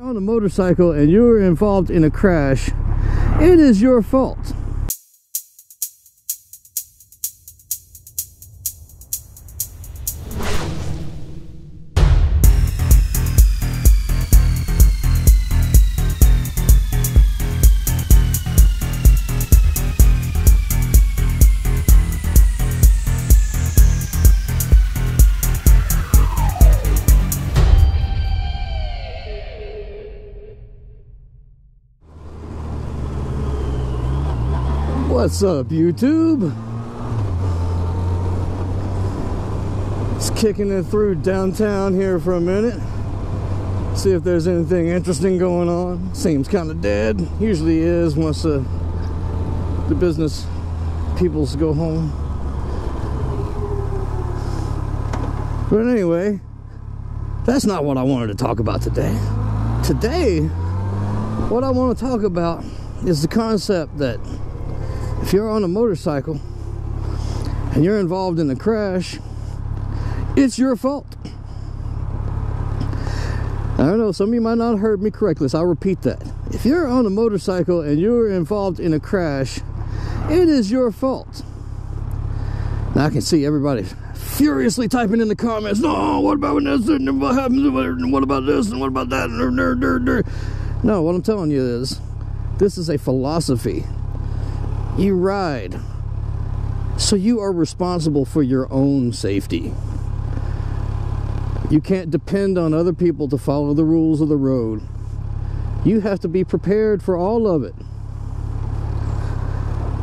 on a motorcycle and you're involved in a crash, it is your fault. What's up, YouTube? Just kicking it through downtown here for a minute. See if there's anything interesting going on. Seems kind of dead. Usually is once the business peoples go home. But anyway, that's not what I wanted to talk about today. Today, what I want to talk about is the concept that if you're on a motorcycle and you're involved in a crash, it's your fault. I don't know, some of you might not have heard me correctly, so I'll repeat that. If you're on a motorcycle and you're involved in a crash, it is your fault. Now I can see everybody furiously typing in the comments, no, what about this, and what happens, what about this, and what about that? No, what I'm telling you is, this is a philosophy. You ride, so you are responsible for your own safety. You can't depend on other people to follow the rules of the road. You have to be prepared for all of it.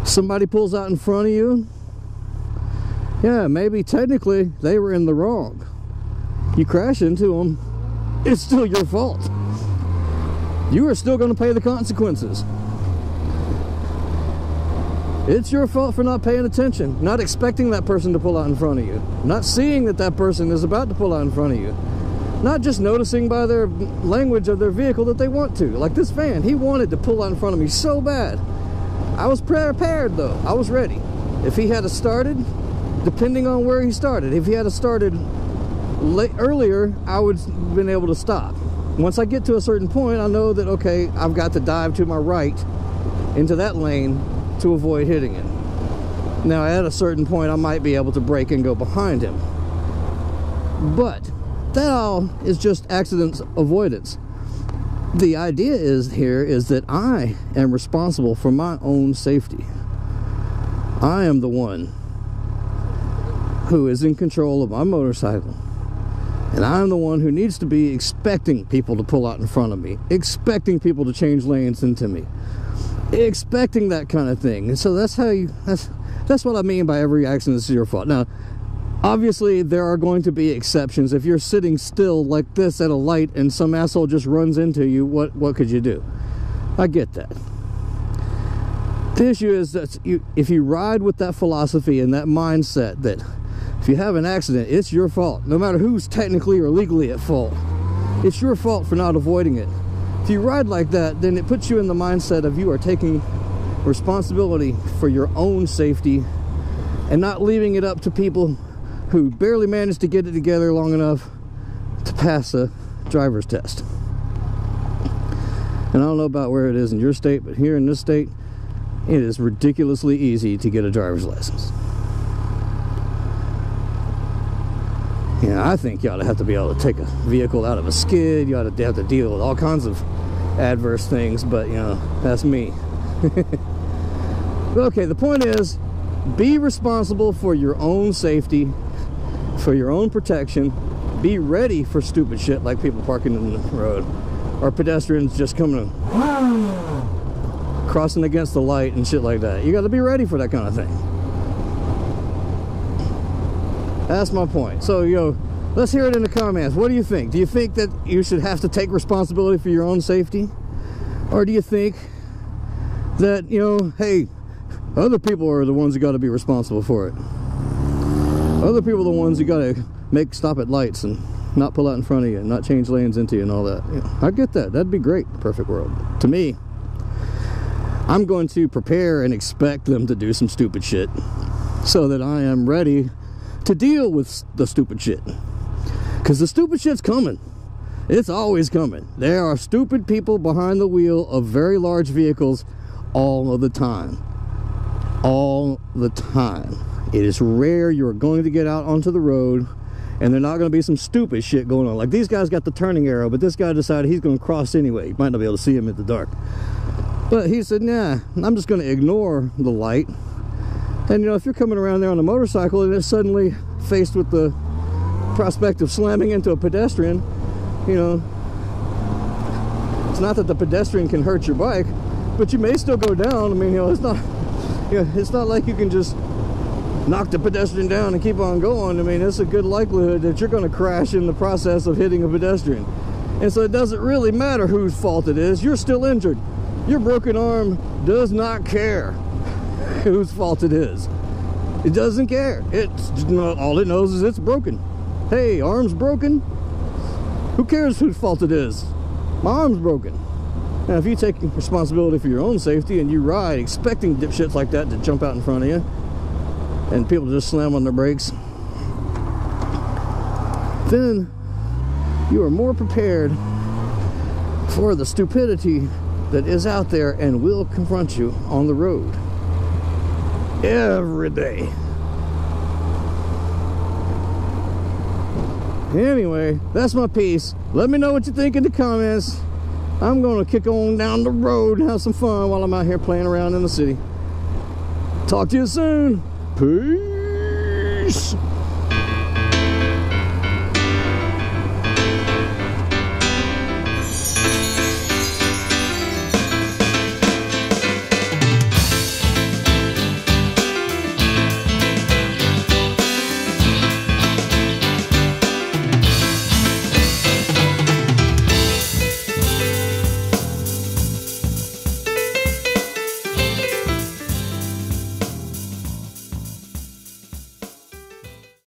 Somebody pulls out in front of you, yeah, maybe technically they were in the wrong. You crash into them, it's still your fault. You are still going to pay the consequences. It's your fault for not paying attention, not expecting that person to pull out in front of you, not seeing that that person is about to pull out in front of you, not just noticing by their language of their vehicle that they want to. Like this van, he wanted to pull out in front of me so bad. I was prepared though, I was ready. If he had started, depending on where he started, if he had started earlier, I would have been able to stop. Once I get to a certain point, I know that, okay, I've got to dive to my right into that lane to avoid hitting it. Now at a certain point I might be able to brake and go behind him, but that all is just accident avoidance. The idea is that I am responsible for my own safety. I am the one who is in control of my motorcycle, and I'm the one who needs to be expecting people to pull out in front of me, expecting people to change lanes into me, expecting that kind of thing. And so that's how that's what I mean by every accident is your fault. Now obviously there are going to be exceptions. If you're sitting still like this at a light and some asshole just runs into you, what could you do? I get that. The issue is that if you ride with that philosophy and that mindset that if you have an accident, it's your fault, no matter who's technically or legally at fault, it's your fault for not avoiding it. If you ride like that, then it puts you in the mindset of you are taking responsibility for your own safety and not leaving it up to people who barely managed to get it together long enough to pass a driver's test. And I don't know about where it is in your state, but here in this state, it is ridiculously easy to get a driver's license. Yeah, I think you ought to have to be able to take a vehicle out of a skid. You ought to have to deal with all kinds of adverse things, but you know, that's me. Okay, the point is, be responsible for your own safety, for your own protection. Be ready for stupid shit like people parking in the road or pedestrians just coming crossing against the light and shit like that. You got to be ready for that kind of thing. That's my point. So, you know, let's hear it in the comments. What do you think? Do you think that you should have to take responsibility for your own safety? Or do you think that, you know, hey, other people are the ones who got to be responsible for it? Other people are the ones who got to stop at lights and not pull out in front of you and not change lanes into you and all that. You know, I get that. That'd be great. Perfect world. To me, I'm going to prepare and expect them to do some stupid shit so that I am ready to deal with the stupid shit, because the stupid shit's coming. It's always coming. There are stupid people behind the wheel of very large vehicles all of the time. All the time. It is rare you're going to get out onto the road and there's not going to be some stupid shit going on. Like these guys got the turning arrow, but this guy decided he's going to cross anyway. You might not be able to see him in the dark. But he said, nah, I'm just going to ignore the light. And you know, if you're coming around there on a motorcycle and it's suddenly faced with the prospect of slamming into a pedestrian, you know, it's not that the pedestrian can hurt your bike, but you may still go down. I mean, you know, it's not like you can just knock the pedestrian down and keep on going. I mean, it's a good likelihood that you're going to crash in the process of hitting a pedestrian. And so it doesn't really matter whose fault it is. You're still injured. Your broken arm does not care whose fault it is. It doesn't care. It's all it knows is it's broken. Hey, arm's broken. Who cares whose fault it is? My arm's broken. Now, if you take responsibility for your own safety and you ride expecting dipshits like that to jump out in front of you, and people just slam on their brakes, then you are more prepared for the stupidity that is out there and will confront you on the road every day. Anyway, that's my piece. Let me know what you think in the comments. I'm gonna kick on down the road and have some fun while I'm out here playing around in the city. Talk to you soon. Peace.